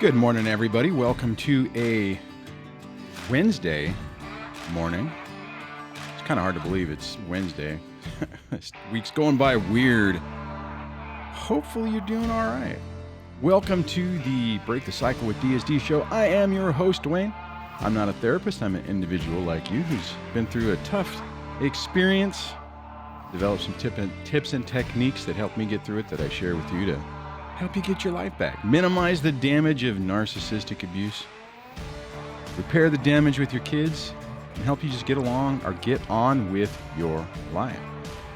Good morning, everybody. Welcome to a Wednesday morning. It's kind of hard to believe it's Wednesday. This week's going by weird. Hopefully you're doing all right. Welcome to the Break the Cycle with DSD show. I am your host, Duane. I'm not a therapist. I'm an individual like you who's been through a tough experience, developed some tips and techniques that helped me get through it that I share with you to help you get your life back. Minimize the damage of narcissistic abuse. Repair the damage with your kids and help you just get along or get on with your life.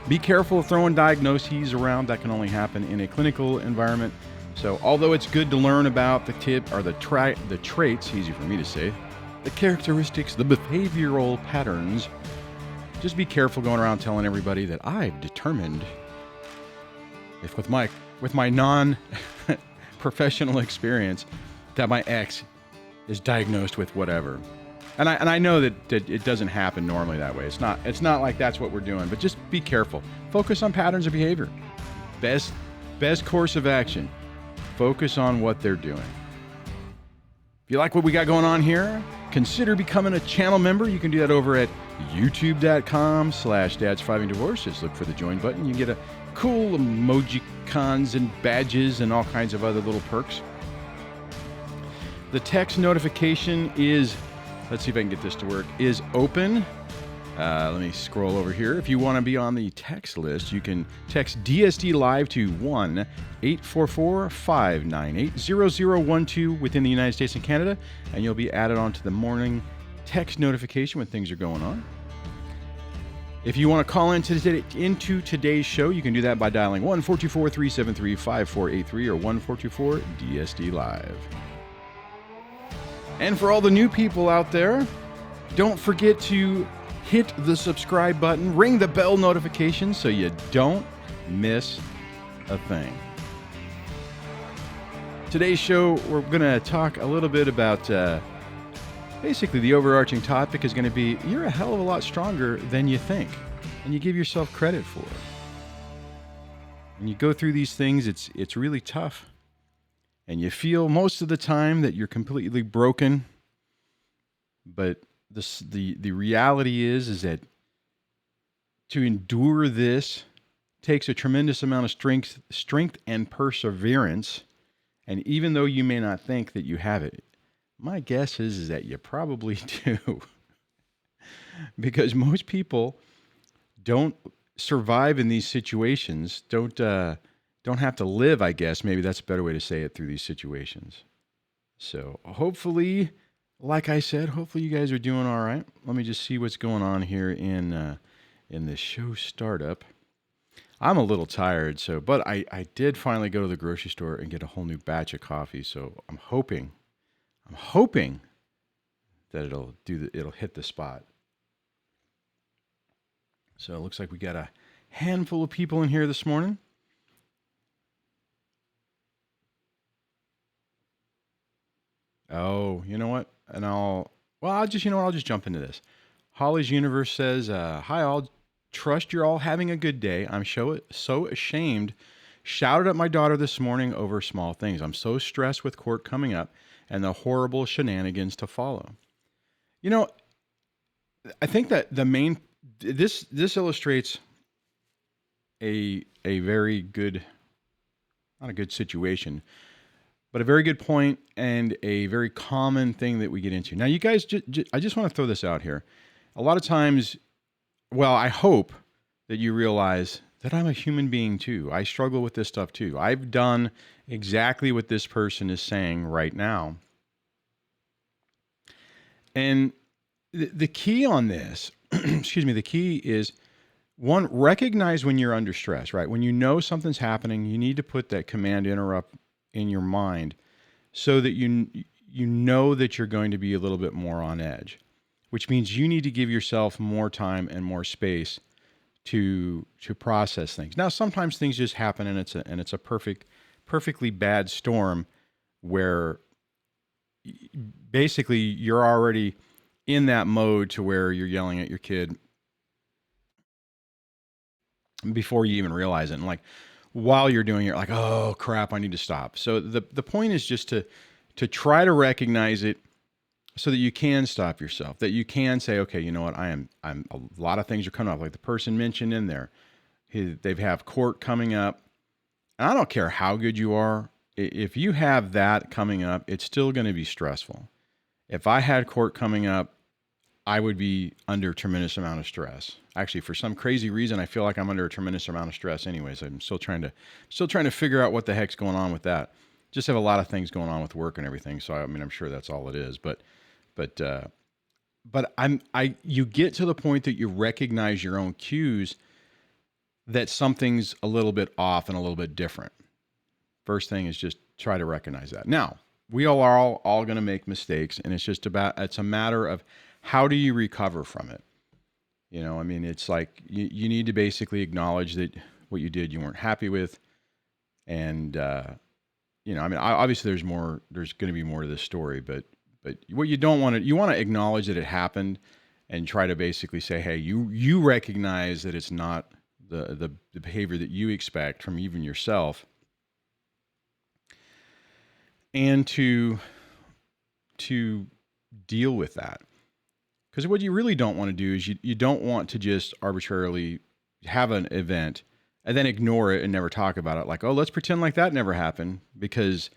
Be careful of throwing diagnoses around. That can only happen in a clinical environment. So although it's good to learn about the traits, easy for me to say, the characteristics, the behavioral patterns, just be careful going around telling everybody that I've determined if with my non-professional experience that my ex is diagnosed with whatever. And I know that it doesn't happen normally that way. It's not like that's what we're doing, but just be careful. Focus on patterns of behavior. Best course of action. Focus on what they're doing. If you like what we got going on here, consider becoming a channel member. You can do that over at youtube.com/dadssurvivingdivorce. Just look for the join button. You can get a cool emoji cons and badges and all kinds of other little perks. The text notification is, let's see if I can get this to work, is open. Let me scroll over here. If you want to be on the text list, you can text DSDLIVE to 1-844-598-0012 within the United States and Canada, and you'll be added onto the morning text notification when things are going on. If you want to call into today's show, you can do that by dialing 1-424-373-5483 or 1-424-DSD-LIVE. And for all the new people out there, don't forget to hit the subscribe button, ring the bell notification so you don't miss a thing. Today's show, we're going to talk a little bit about basically, the overarching topic is going to be, you're a hell of a lot stronger than you think, and you give yourself credit for. When you go through these things, it's really tough, and you feel most of the time that you're completely broken. But the reality is that to endure this takes a tremendous amount of strength and perseverance. And even though you may not think that you have it, my guess is that you probably do. Because most people don't survive in these situations, don't have to live, I guess. Maybe that's a better way to say it, through these situations. So hopefully, like I said, hopefully you guys are doing all right. Let me just see what's going on here in the show startup. I'm a little tired, but I did finally go to the grocery store and get a whole new batch of coffee. So I'm hoping that it'll hit the spot. So it looks like we got a handful of people in here this morning. Oh, you know what? I'll just jump into this. Holly's Universe says, hi all, trust you're all having a good day. I'm so ashamed. Shouted at my daughter this morning over small things. I'm so stressed with court coming up and the horrible shenanigans to follow. You know, I think that this illustrates a very good, not a good situation, but a very good point and a very common thing that we get into. Now, you guys, I just want to throw this out here. A lot of times, I hope that you realize that I'm a human being too. I struggle with this stuff too. I've done exactly what this person is saying right now. And the key on this, the key is, one, recognize when you're under stress, right? When you know something's happening, you need to put that command interrupt in your mind so that you know that you're going to be a little bit more on edge, which means you need to give yourself more time and more space to process things. Now, sometimes things just happen and it's a perfectly bad storm where basically you're already in that mode to where you're yelling at your kid before you even realize it. And like while you're doing it, you're like, oh crap, I need to stop. So the point is just to, to try to recognize it so that you can stop yourself, that you can say, okay, you know what, I'm a lot of things are coming up, like the person mentioned in there. They have court coming up. And I don't care how good you are. If you have that coming up, it's still going to be stressful. If I had court coming up, I would be under a tremendous amount of stress. Actually, for some crazy reason, I feel like I'm under a tremendous amount of stress anyways. I'm still trying to figure out what the heck's going on with that. Just have a lot of things going on with work and everything. So, I mean, I'm sure that's all it is. But you get to the point that you recognize your own cues that something's a little bit off and a little bit different. First thing is just try to recognize that. Now, we all are all going to make mistakes, and it's a matter of how do you recover from it? You know, I mean, it's like you need to basically acknowledge that what you did you weren't happy with. And, you know, I mean, obviously there's going to be more to this story, but what you don't want to, you want to acknowledge that it happened and try to basically say, hey, you recognize that it's not the behavior that you expect from even yourself, and to deal with that. Because what you really don't want to do is you don't want to just arbitrarily have an event and then ignore it and never talk about it. Like, oh, let's pretend like that never happened. Because,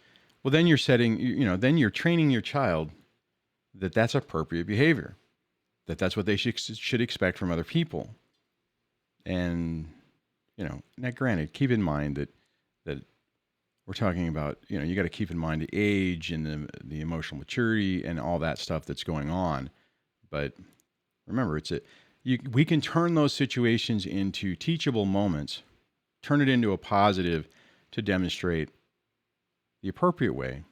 well, then you're then you're training your child that that's appropriate behavior, that's what they should expect from other people. And, you know, now granted, keep in mind that we're talking about, you know, you got to keep in mind the age and the emotional maturity and all that stuff that's going on. But remember, we can turn those situations into teachable moments, turn it into a positive to demonstrate the appropriate way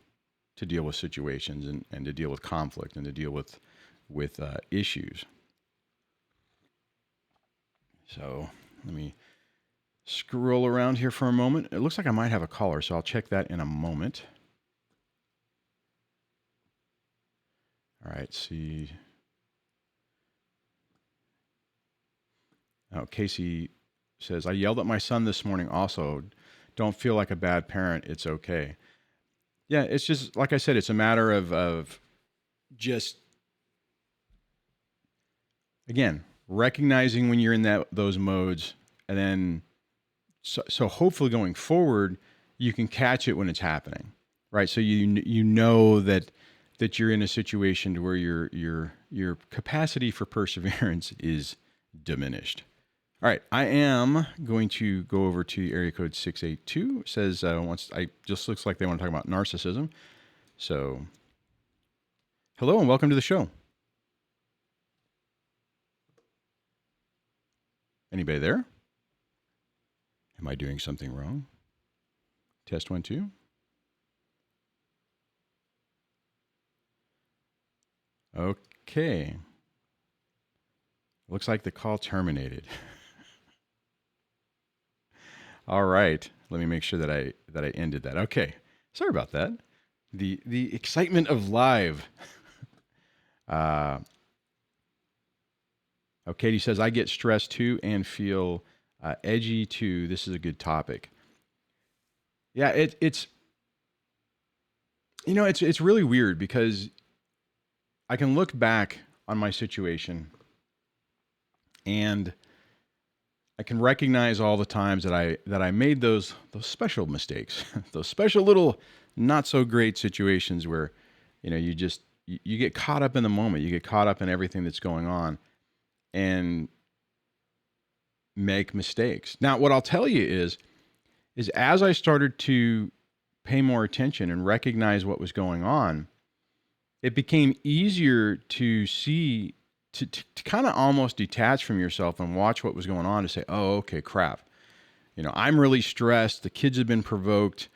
to deal with situations and to deal with conflict and to deal with issues. So let me scroll around here for a moment. It looks like I might have a caller, so I'll check that in a moment. All right, see. Oh, Casey says, I yelled at my son this morning also. Don't feel like a bad parent. It's okay. Yeah, it's just, like I said, it's a matter of just, again, recognizing when you're in those modes, and then so hopefully going forward, you can catch it when it's happening, right? So you know that you're in a situation to where your capacity for perseverance is diminished. All right, I am going to go over to area code 682. It says just looks like they want to talk about narcissism. So, hello and welcome to the show. Anybody there? Am I doing something wrong? Test 1, 2. Okay. Looks like the call terminated. All right. Let me make sure that I ended that. Okay. Sorry about that. The excitement of live. Katie says, I get stressed too and feel edgy too. This is a good topic. Yeah, it's really weird because I can look back on my situation and I can recognize all the times that I made those special mistakes, those special little not so great situations where, you know, you get caught up in the moment, you get caught up in everything that's going on and make mistakes. Now, what I'll tell you is as I started to pay more attention and recognize what was going on, it became easier to see, to kind of almost detach from yourself and watch what was going on to say, oh, okay, crap. You know, I'm really stressed. The kids have been provoked.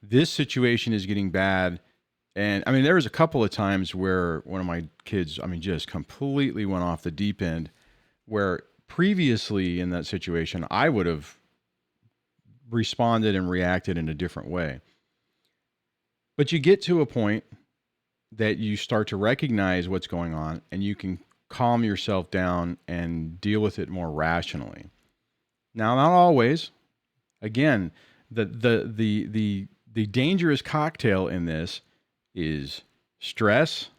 This situation is getting bad. And I mean, there was a couple of times where one of my kids, just completely went off the deep end, where previously in that situation, I would have responded and reacted in a different way. But you get to a point that you start to recognize what's going on and you can calm yourself down and deal with it more rationally. Now, not always. Again, the dangerous cocktail in this is stress,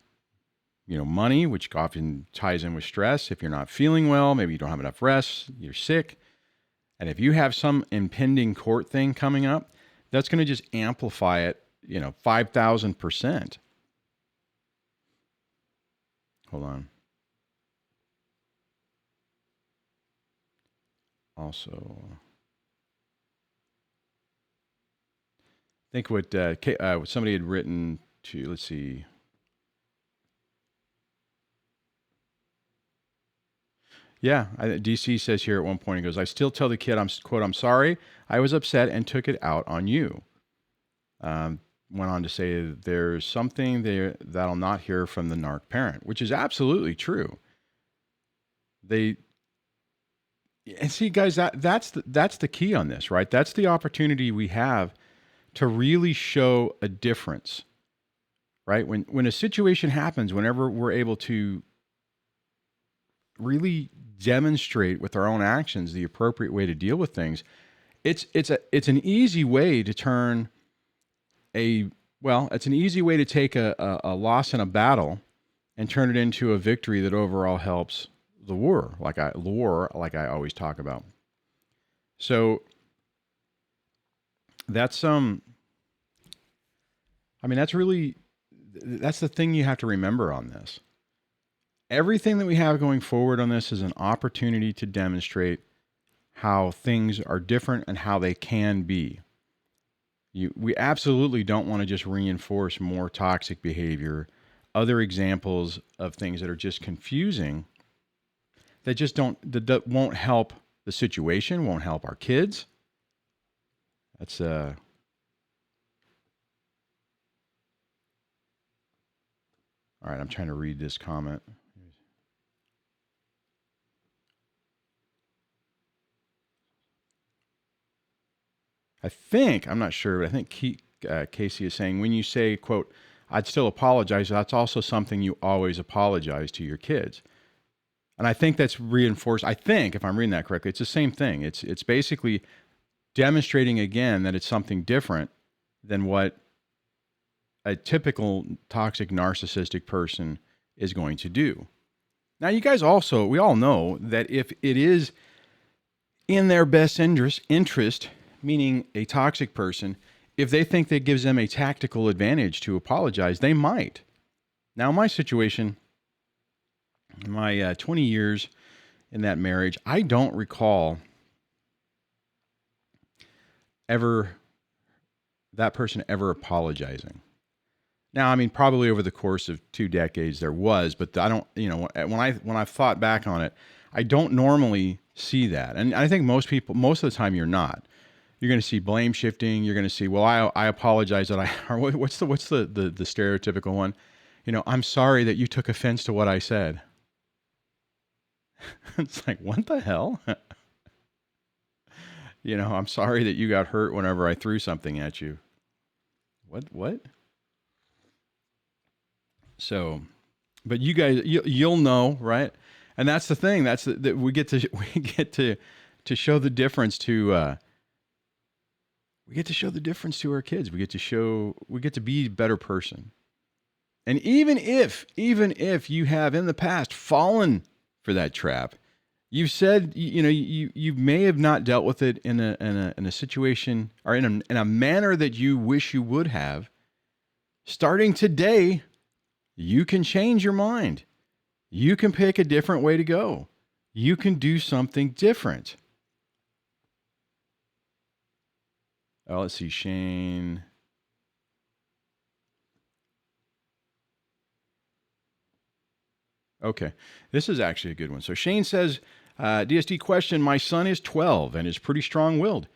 money, which often ties in with stress. If you're not feeling well, maybe you don't have enough rest, you're sick. And if you have some impending court thing coming up, that's going to just amplify it, 5,000%. Hold on. Also, I think what somebody had written to, let's see. Yeah, DC says here at one point, he goes, I still tell the kid, I'm sorry, I was upset and took it out on you. Went on to say there's something there that I'll not hear from the narc parent, which is absolutely true. And see, guys, that's the key on this, right? That's the opportunity we have to really show a difference, right? When a situation happens, whenever we're able to really demonstrate with our own actions the appropriate way to deal with things, it's an easy way to turn it's an easy way to take a loss in a battle and turn it into a victory that overall helps the war, like I always talk about. So that's that's the thing you have to remember on this. Everything that we have going forward on this is an opportunity to demonstrate how things are different and how they can be. We absolutely don't want to just reinforce more toxic behavior, other examples of things that are just confusing, that won't help the situation, won't help our kids. That's all right, I'm trying to read this comment. I'm not sure, but I think Casey is saying, when you say, quote, I'd still apologize, that's also something you always apologize to your kids. And I think that's reinforced. I think, if I'm reading that correctly, it's the same thing. It's basically demonstrating again that it's something different than what a typical toxic narcissistic person is going to do. Now, you guys we all know that if it is in their best interest, meaning a toxic person, if they think that gives them a tactical advantage to apologize, they might. Now, in my situation, my 20 years in that marriage, I don't recall that person ever apologizing. Now, probably over the course of 2 decades there was, but I don't, when I've thought back on it, I don't normally see that. And I think most of the time you're not. You're going to see blame shifting. You're going to see, well, I apologize that what's the stereotypical one? I'm sorry that you took offense to what I said. It's like, what the hell? I'm sorry that you got hurt whenever I threw something at you. What? So, but you guys, you'll know, right? And that's the thing. That's that we get to show the difference to. We get to show the difference to our kids. We get to be a better person. And even if you have in the past fallen for that trap, you've said, you may have not dealt with it in a situation or in a manner that you wish you would have. Starting today, you can change your mind. You can pick a different way to go. You can do something different. Oh, let's see, Shane. Okay, this is actually a good one. So Shane says, DSD question, my son is 12 and is pretty strong-willed.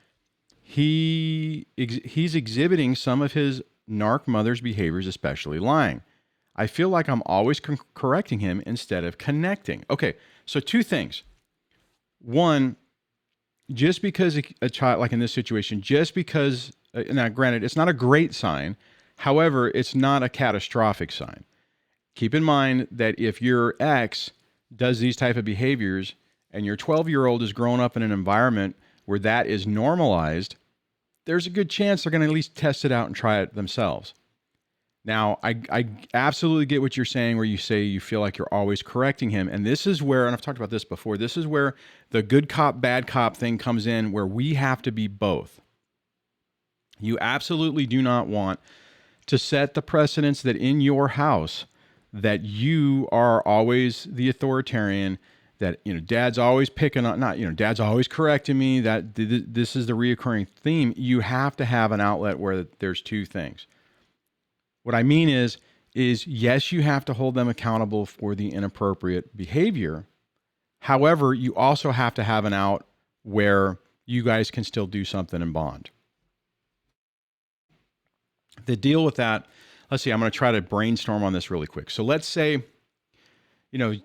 He's exhibiting some of his narc mother's behaviors, especially lying. I feel like I'm always correcting him instead of connecting. Okay, so 2 things. One, just because a child, like in this situation, now granted, it's not a great sign. However, it's not a catastrophic sign. Keep in mind that if your ex does these type of behaviors and your 12-year-old is growing up in an environment where that is normalized, there's a good chance they're going to at least test it out and try it themselves. Now, I absolutely get what you're saying where you say you feel like you're always correcting him. And this is where, and I've talked about this before, this is where the good cop, bad cop thing comes in, where we have to be both. You absolutely do not want to set the precedence that in your house that you are always the authoritarian, that, dad's always picking on, not, dad's always correcting me, that this is the reoccurring theme. You have to have an outlet where there's two things. What I mean is yes, you have to hold them accountable for the inappropriate behavior. However, you also have to have an out where you guys can still do something and bond. The deal with that, let's see, I'm going to try to brainstorm on this really quick. So let's say,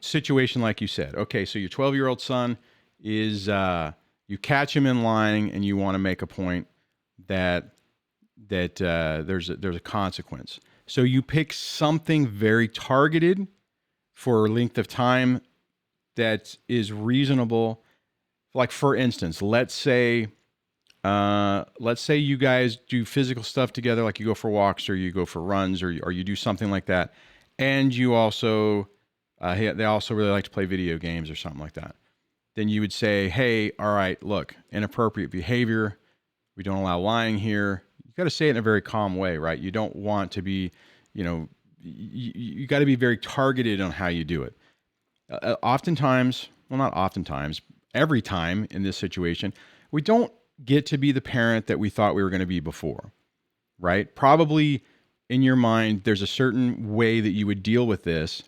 situation like you said. Okay, so your 12-year-old son is, you catch him in lying and you want to make a point that there's a consequence. So you pick something very targeted for a length of time that is reasonable. Like, for instance, let's say you guys do physical stuff together, like you go for walks or you go for runs or you do something like that, and you also they also really like to play video games or something like that. Then you would say, hey, all right, look, inappropriate behavior. We don't allow lying here. You got to say it in a very calm way, right? You don't want to be, you got to be very targeted on how you do it. Oftentimes, well, not oftentimes, every time in this situation, we don't get to be the parent that we thought we were going to be before, right? Probably in your mind, there's a certain way that you would deal with this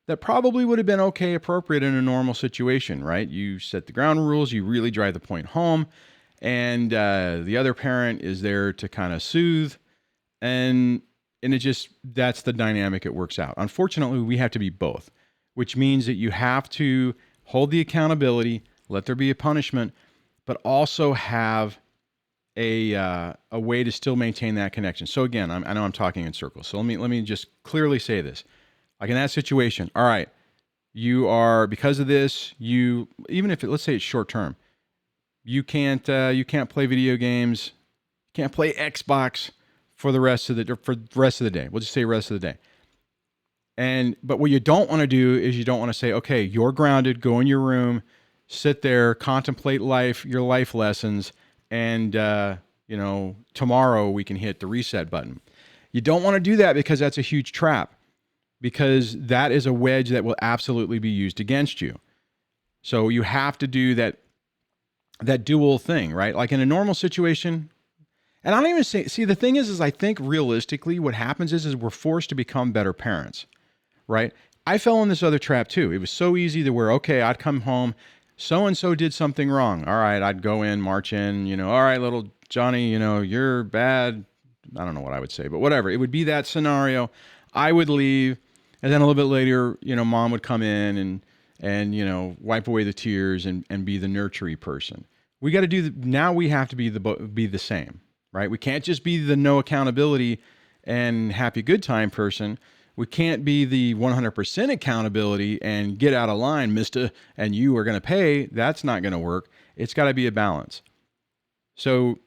that probably would have been okay, appropriate in a normal situation, right? You set the ground rules, you really drive the point home, and the other parent is there to kind of soothe, and it just, that's the dynamic it works out. Unfortunately, we have to be both, which means that you have to hold the accountability, let there be a punishment, but also have a way to still maintain that connection. So again, I know I'm talking in circles. So let me just clearly say this. Like in that situation, all right, you are, because of this, even if let's say it's short term, you can't play video games, you can't play Xbox for the rest of the day. We'll just say rest of the day. But what you don't want to do is you don't want to say, okay, you're grounded, go in your room, sit there, contemplate life, your life lessons, and tomorrow we can hit the reset button. You don't want to do that because that's a huge trap, because that is a wedge that will absolutely be used against you. So you have to do that dual thing, right? Like in a normal situation, and I don't even see the thing is I think realistically what happens is we're forced to become better parents, right? I fell in this other trap too. It was so easy to where, okay, I'd come home, so-and-so did something wrong. All right, I'd go in, march in, all right, little Johnny, you're bad. I don't know what I would say, but whatever. It would be that scenario. I would leave, and then a little bit later, mom would come in and wipe away the tears and be the nurturing person. We got to now we have to be the same, right? We can't just be the no accountability and happy good time person. We can't be the 100% accountability and get out of line, mister, and you are going to pay. That's not going to work. It's got to be a balance. So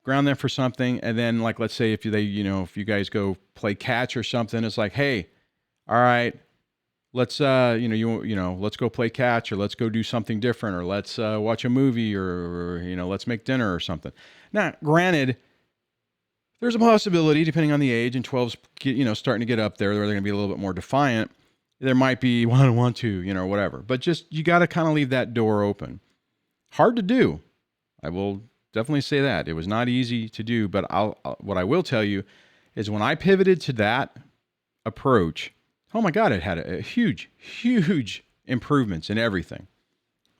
ground them for something. And then like, let's say if you guys go play catch or something, it's like, hey, all right, let's, let's go play catch, or let's go do something different, or let's watch a movie, or let's make dinner or something. Now, granted, there's a possibility, depending on the age, and 12's, starting to get up there, where they're going to be a little bit more defiant. There might be want to, or whatever. But just, you got to kind of leave that door open. Hard to do. I will definitely say that. It was not easy to do, but what I will tell you is when I pivoted to that approach, oh my God, it had a huge, huge improvements in everything.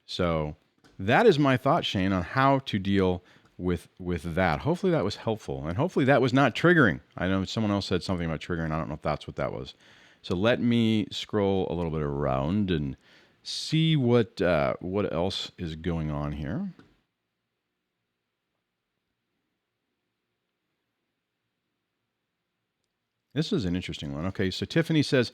So that is my thought, Shane, on how to deal with that. Hopefully that was helpful, and hopefully that was not triggering. I know someone else said something about triggering. I don't know if that's what that was. So let me scroll a little bit around and see what else is going on here. This is an interesting one. Okay, so Tiffany says,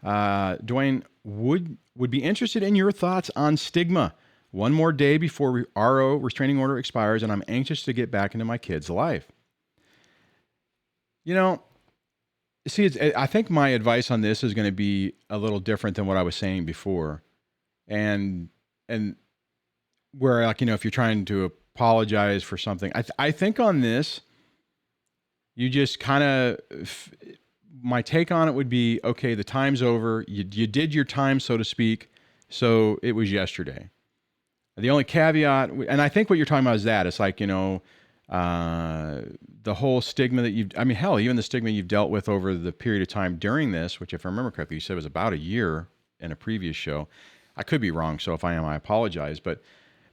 Duane, would be interested in your thoughts on stigma. One more day before RO, restraining order, expires, and I'm anxious to get back into my kid's life. See, I think my advice on this is going to be a little different than what I was saying before. And, and where, like, if you're trying to apologize for something, I think on this, you just kind of, my take on it would be, okay, the time's over. You did your time, so to speak. So it was yesterday. The only caveat, and I think what you're talking about is that it's like, the whole stigma that hell, even the stigma you've dealt with over the period of time during this, which if I remember correctly, you said was about a year in a previous show. I could be wrong. So if I am, I apologize. But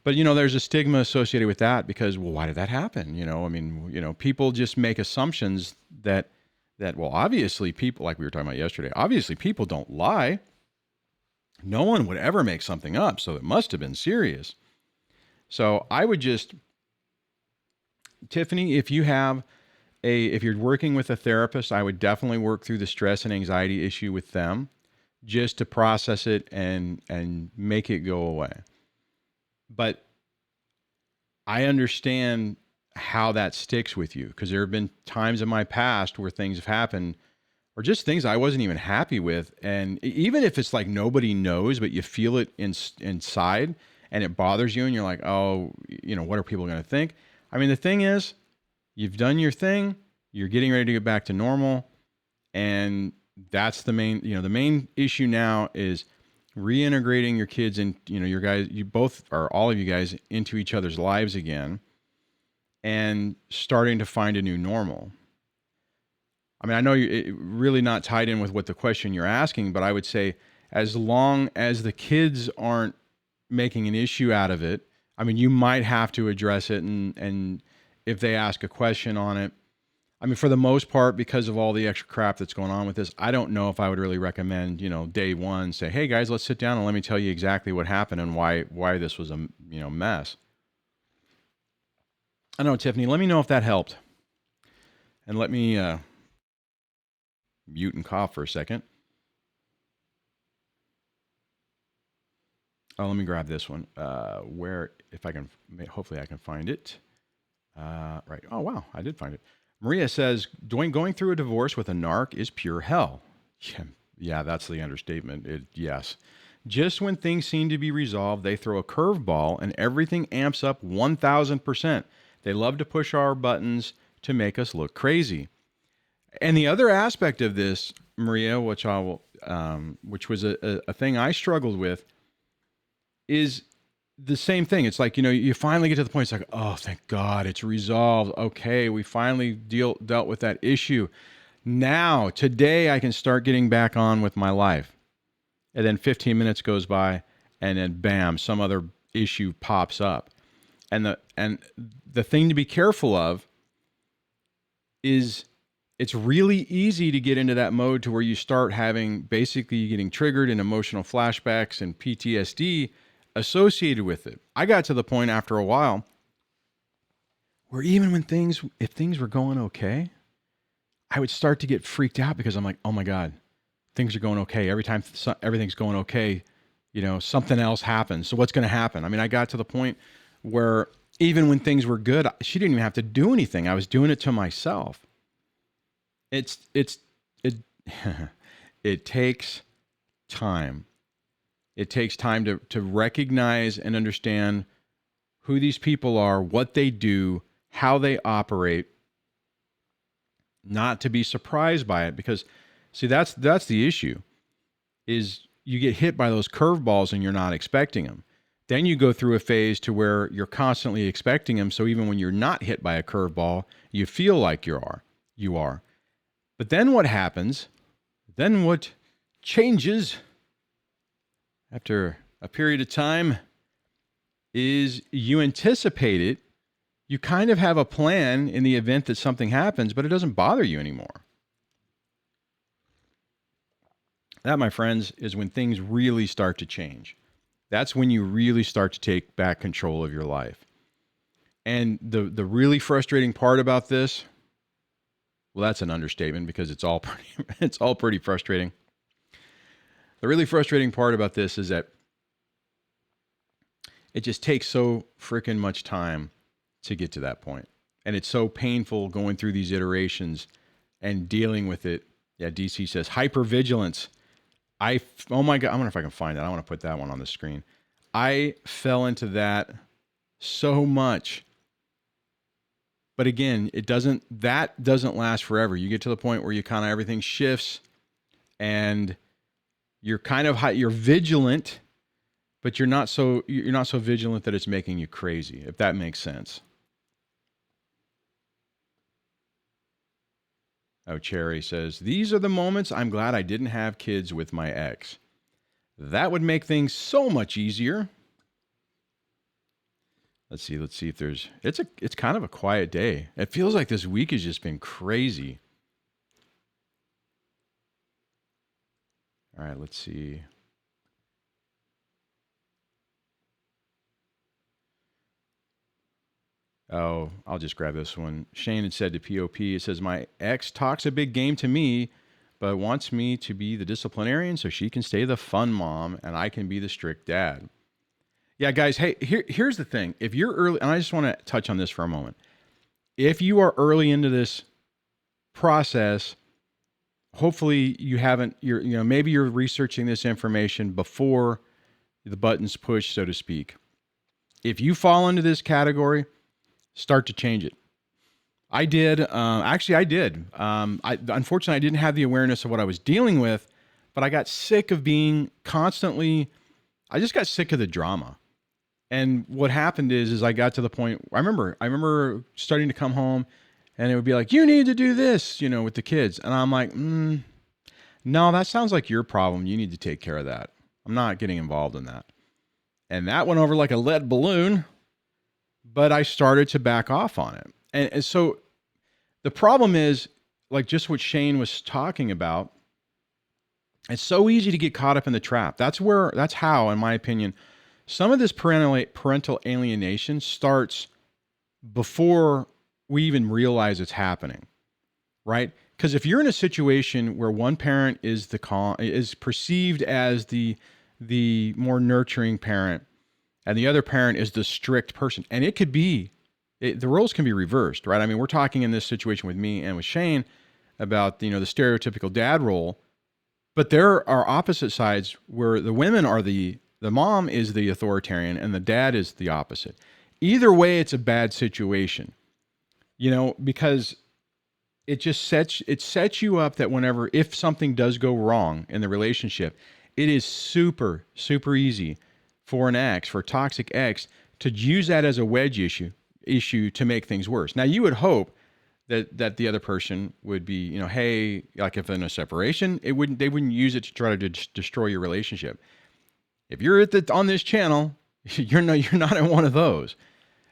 there's a stigma associated with that because, well, why did that happen? People just make assumptions that, well, obviously people, like we were talking about yesterday, obviously people don't lie. No one would ever make something up. So it must have been serious. So I would just, Tiffany, if you're working with a therapist, I would definitely work through the stress and anxiety issue with them just to process it and make it go away. But I understand how that sticks with you because there have been times in my past where things have happened or just things I wasn't even happy with. And even if it's like nobody knows, but you feel it inside and it bothers you and you're like, oh, what are people going to think? I mean, the thing is, you've done your thing, you're getting ready to get back to normal. And that's the main, the main issue now is reintegrating your kids and, your guys, all of you guys into each other's lives again and starting to find a new normal. I mean, I know you're really not tied in with what the question you're asking, but I would say as long as the kids aren't making an issue out of it, I mean, you might have to address it. And if they ask a question on it, I mean, for the most part, because of all the extra crap that's going on with this, I don't know if I would really recommend, day one, say, hey guys, let's sit down and let me tell you exactly what happened and why this was a, mess. I don't know, Tiffany, let me know if that helped. And let me mute and cough for a second. Oh, let me grab this one. Hopefully I can find it. Right. Oh, wow. I did find it. Maria says, Duane, going through a divorce with a narc is pure hell. Yeah, that's the understatement. Yes. Just when things seem to be resolved, they throw a curveball and everything amps up 1,000%. They love to push our buttons to make us look crazy. And the other aspect of this, Maria, which was a thing I struggled with, is the same thing. It's like, you finally get to the point, it's like, oh, thank God, it's resolved. Okay, we finally dealt with that issue. Now, today, I can start getting back on with my life. And then 15 minutes goes by, and then bam, some other issue pops up. And the thing to be careful of is it's really easy to get into that mode to where you start basically getting triggered in emotional flashbacks and PTSD associated with it. I got to the point after a while where even if things were going okay, I would start to get freaked out because I'm like, oh my God, things are going okay. Every time everything's going okay, something else happens. So what's going to happen? I mean, I got to the point where even when things were good, she didn't even have to do anything. I was doing it to myself. It takes time. It takes time to recognize and understand who these people are, what they do, how they operate, not to be surprised by it. Because, see, that's the issue, is you get hit by those curveballs and you're not expecting them. Then you go through a phase to where you're constantly expecting them. So even when you're not hit by a curveball, you feel like you are. But then what happens? Then what changes after a period of time is you anticipate it. You kind of have a plan in the event that something happens, but it doesn't bother you anymore. That, my friends, is when things really start to change. That's when you really start to take back control of your life. And the really frustrating part about this, well, that's an understatement because it's all pretty frustrating. The really frustrating part about this is that it just takes so freaking much time to get to that point. And it's so painful going through these iterations and dealing with it Yeah, DC says hypervigilance. Oh my God, I wonder if I can find that. I want to put that one on the screen. I fell into that so much. But again, that doesn't last forever. You get to the point where you kind of, everything shifts and you're kind of you're vigilant, but you're not so vigilant that it's making you crazy, if that makes sense. Oh, Cherry says, these are the moments I'm glad I didn't have kids with my ex. That would make things so much easier. Let's see if there's, it's kind of a quiet day. It feels like this week has just been crazy. All right, let's see. Oh, I'll just grab this one. Shane had said to POP, it says, my ex talks a big game to me, but wants me to be the disciplinarian so she can stay the fun mom and I can be the strict dad. Yeah, guys, hey, here's the thing. If you're early, and I just want to touch on this for a moment. If you are early into this process, hopefully you haven't, maybe you're researching this information before the buttons push, so to speak. If you fall into this category, start to change it. I did. Actually, I did. Unfortunately, I didn't have the awareness of what I was dealing with, but I got sick of being constantly, I just got sick of the drama. And what happened is I got to the point, I remember starting to come home and it would be like, you need to do this, with the kids. And I'm like, no, that sounds like your problem. You need to take care of that. I'm not getting involved in that. And that went over like a lead balloon, but I started to back off on it. And so the problem is, like just what Shane was talking about, it's so easy to get caught up in the trap. That's how, in my opinion, some of this parental alienation starts before we even realize it's happening, right? Because if you're in a situation where one parent is perceived as the more nurturing parent, and the other parent is the strict person, and it could be, the roles can be reversed, right? I mean, we're talking in this situation with me and with Shane about the stereotypical dad role, but there are opposite sides where the women are the mom is the authoritarian and the dad is the opposite. Either way, it's a bad situation, because it just sets you up that if something does go wrong in the relationship, it is super, super easy for a toxic ex to use that as a wedge issue to make things worse. Now, you would hope that the other person would be, hey, like if in a separation, they wouldn't use it to try to destroy your relationship. If you're on this channel, you're not in one of those.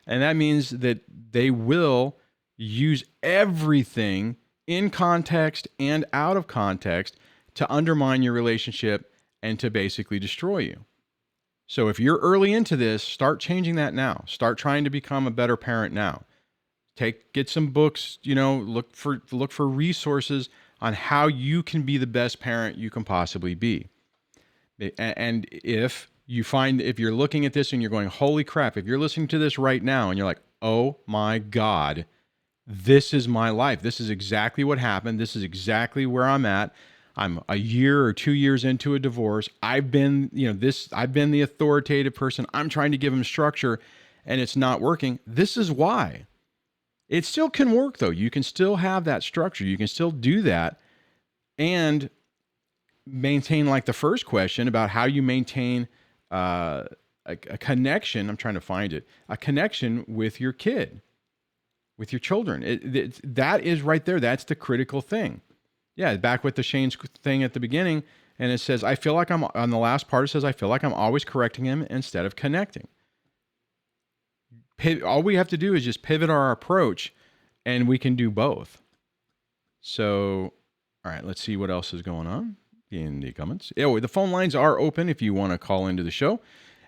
And that means that they will use everything in context and out of context to undermine your relationship and to basically destroy you. So if you're early into this, start changing that now. Start trying to become a better parent now. Get some books, look for resources on how you can be the best parent you can possibly be. And if you're looking at this and you're going, holy crap, if you're listening to this right now and you're like, oh my God, this is my life. This is exactly what happened. This is exactly where I'm at. I'm a year or 2 years into a divorce. I've been the authoritative person. I'm trying to give him structure and it's not working. This is why. It still can work though. You can still have that structure. You can still do that and maintain, like the first question about how you maintain a connection. I'm trying to find it. A connection with your kid, with your children. That is right there. That's the critical thing. Yeah, back with the Shane's thing at the beginning, and it says, I feel like on the last part, it says, I feel like I'm always correcting him instead of connecting. All we have to do is just pivot our approach, and we can do both. So, all right, let's see what else is going on in the comments. Oh, the phone lines are open if you want to call into the show.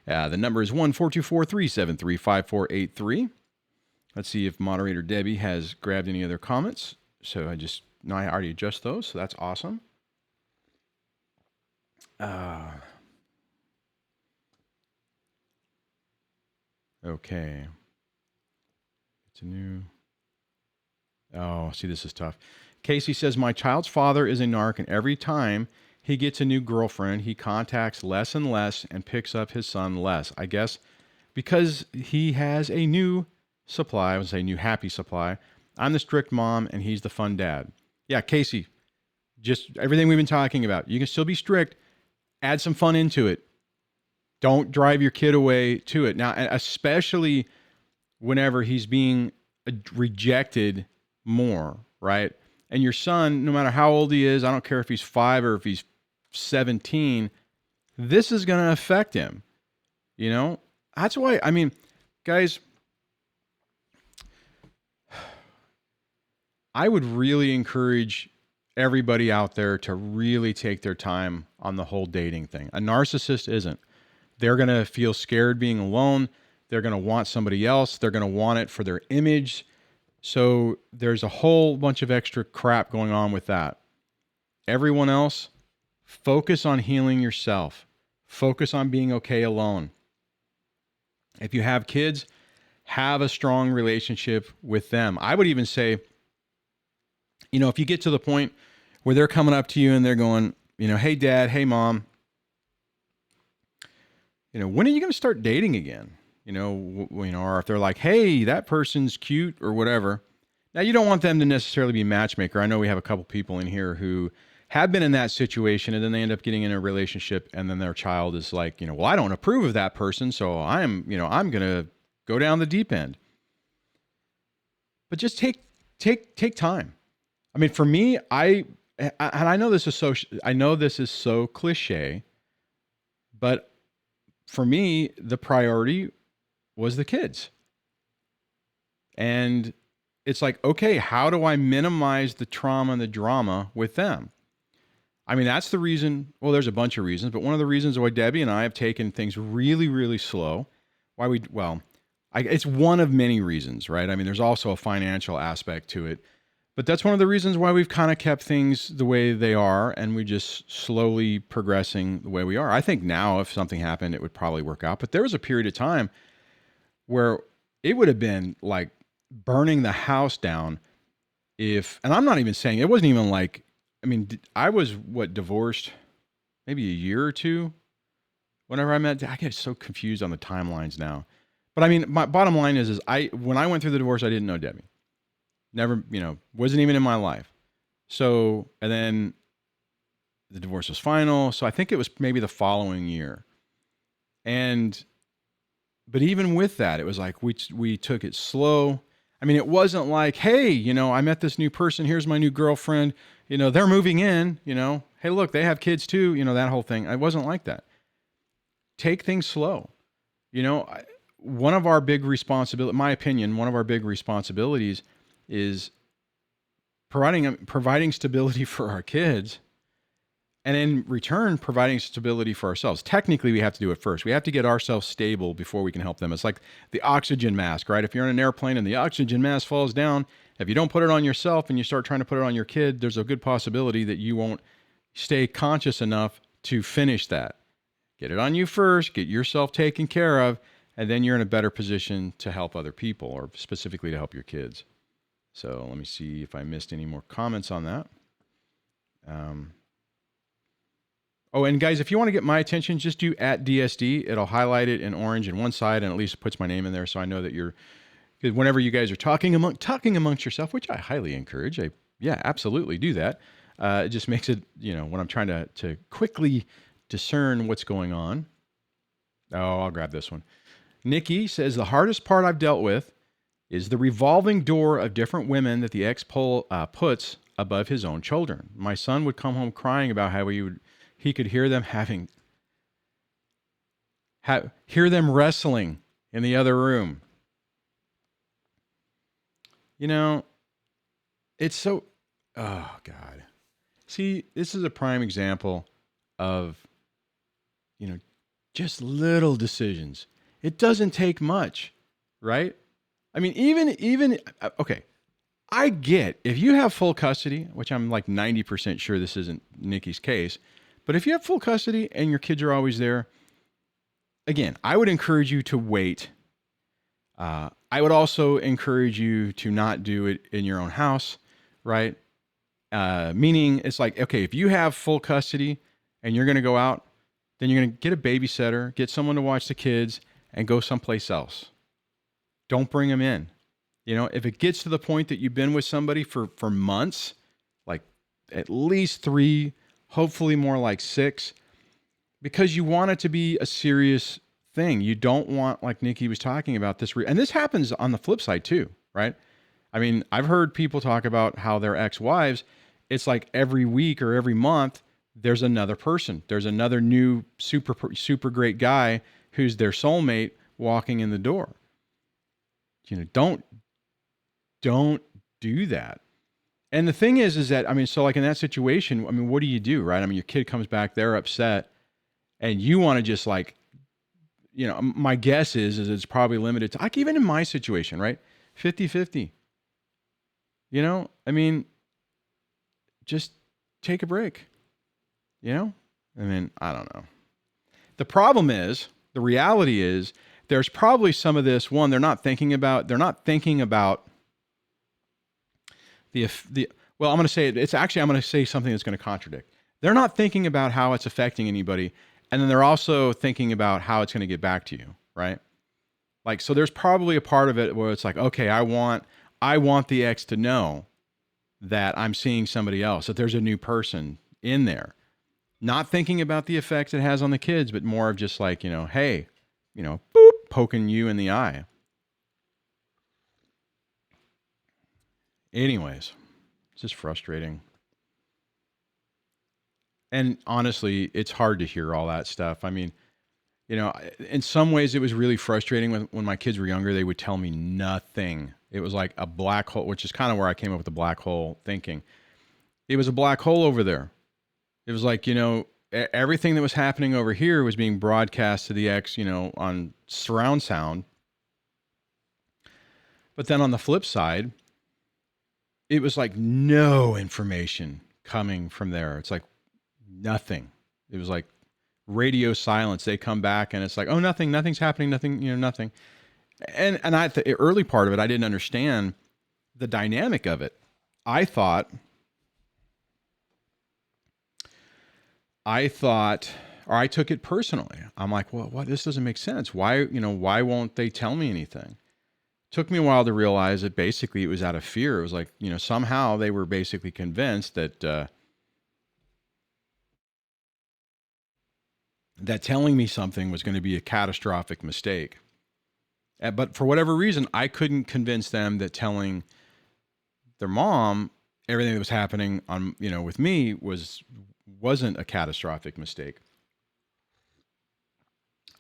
The number is 1-424-373-5483. Let's see if moderator Debbie has grabbed any other comments. So I already adjust those, so that's awesome. Okay. It's a new. Oh, see, this is tough. Casey says, my child's father is a narc, and every time he gets a new girlfriend, he contacts less and less and picks up his son less. I guess because he has a new supply, I would say new happy supply. I'm the strict mom and he's the fun dad. Yeah, Casey, just everything we've been talking about. You can still be strict, add some fun into it. Don't drive your kid away to it. Now, especially whenever he's being rejected more, right? And your son, no matter how old he is, I don't care if he's 5 or if he's 17, this is going to affect him. You know, that's why, I mean, guys, I would really encourage everybody out there to really take their time on the whole dating thing. A narcissist isn't. They're going to feel scared being alone. They're going to want somebody else. They're going to want it for their image. So there's a whole bunch of extra crap going on with that. Everyone else, focus on healing yourself. Focus on being okay alone. If you have kids, have a strong relationship with them. I would even say, you know, if you get to the point where they're coming up to you and they're going, you know, hey dad, hey mom, you know, when are you going to start dating again? You know, or if they're like, hey, that person's cute or whatever. Now, you don't want them to necessarily be a matchmaker. I know we have a couple people in here who have been in that situation and then they end up getting in a relationship and then their child is like, you know, well, I don't approve of that person, so I'm going to go down the deep end. But just take time. I mean, for me, and I know this is so cliche, but for me, the priority was the kids. And it's like, okay, how do I minimize the trauma and the drama with them? I mean, that's the reason. Well, there's a bunch of reasons, but one of the reasons why Debbie and I have taken things really, really slow. It's one of many reasons, right? I mean, there's also a financial aspect to it, but that's one of the reasons why we've kind of kept things the way they are, and we're just slowly progressing the way we are. I think now, if something happened, it would probably work out. But there was a period of time where it would have been like burning the house down and I'm not even saying, it wasn't even like, I mean, I was divorced maybe a year or two whenever I get so confused on the timelines now. But I mean, my bottom line is when I went through the divorce, I didn't know Debbie. Never, wasn't even in my life. So, and then the divorce was final. So I think it was maybe the following year. But even with that, it was like, we took it slow. I mean, it wasn't like, hey, I met this new person. Here's my new girlfriend. They're moving in, hey, look, they have kids too. That whole thing. It wasn't like that. Take things slow. One of our big responsibilities, in my opinion, one of our big responsibilities is providing stability for our kids, and in return, providing stability for ourselves. Technically, we have to do it first. We have to get ourselves stable before we can help them. It's like the oxygen mask, right? If you're in an airplane and the oxygen mask falls down, if you don't put it on yourself and you start trying to put it on your kid, there's a good possibility that you won't stay conscious enough to finish that. Get it on you first, get yourself taken care of, and then you're in a better position to help other people, or specifically to help your kids. So let me see if I missed any more comments on that. And guys, if you want to get my attention, just do @DSD. It'll highlight it in orange in one side, and at least puts my name in there, so I know that because whenever you guys are talking amongst yourself, which I highly encourage, absolutely do that. It just makes it, when I'm trying to quickly discern what's going on. Oh, I'll grab this one. Nikki says, the hardest part I've dealt with is the revolving door of different women that the ex puts above his own children. My son would come home crying about how he could hear them hear them wrestling in the other room. It's so, oh God. See, this is a prime example of, just little decisions. It doesn't take much, right? I mean, even okay, I get if you have full custody, which I'm like 90% sure this isn't Nikki's case, but if you have full custody and your kids are always there, again, I would encourage you to wait. I would also encourage you to not do it in your own house, right? Meaning it's like, okay, if you have full custody and you're going to go out, then you're going to get a babysitter, get someone to watch the kids, and go someplace else. Don't bring them in. You know, if it gets to the point that you've been with somebody for months, like at least 3, hopefully more like 6, because you want it to be a serious thing. You don't want, like Nikki was talking about this, and this happens on the flip side too, right? I mean, I've heard people talk about how their ex-wives, it's like every week or every month, there's another person. There's another new super great guy who's their soulmate walking in the door. You know, don't do that. And the thing is that, I mean, so like in that situation, I mean, what do you do, right? I mean, your kid comes back, they're upset, and you want to just like, you know, my guess is it's probably limited to, like even in my situation, right? 50-50. You know, I mean, just take a break. You know, I mean, I don't know. The problem is, the reality is, there's probably some of this. One, they're not thinking about the well, I'm going to say it. It's actually, I'm going to say something that's going to contradict. They're not thinking about how it's affecting anybody. And then they're also thinking about how it's going to get back to you. Right. Like, so there's probably a part of it where it's like, okay, I want the ex to know that I'm seeing somebody else, that there's a new person in there. Not thinking about the effects it has on the kids, but more of just like, you know, hey, you know, boop, poking you in the eye. Anyways, it's just frustrating. And honestly, it's hard to hear all that stuff. I mean, you know, in some ways it was really frustrating when my kids were younger. They would tell me nothing. It was like a black hole, which is kind of where I came up with the black hole thinking. It was a black hole over there. It was like, you know, everything that was happening over here was being broadcast to the ex, you know, on surround sound. But then on the flip side, it was like no information coming from there. It's like nothing. It was like radio silence. They come back and it's like, oh, nothing's happening. Nothing, you know, nothing. And the early part of it, I didn't understand the dynamic of it. I thought, or I took it personally. I'm like, well, what? This doesn't make sense. Why won't they tell me anything? Took me a while to realize that basically it was out of fear. It was like, you know, somehow they were basically convinced that that telling me something was going to be a catastrophic mistake. But for whatever reason, I couldn't convince them that telling their mom everything that was happening on, you know, with me wasn't a catastrophic mistake.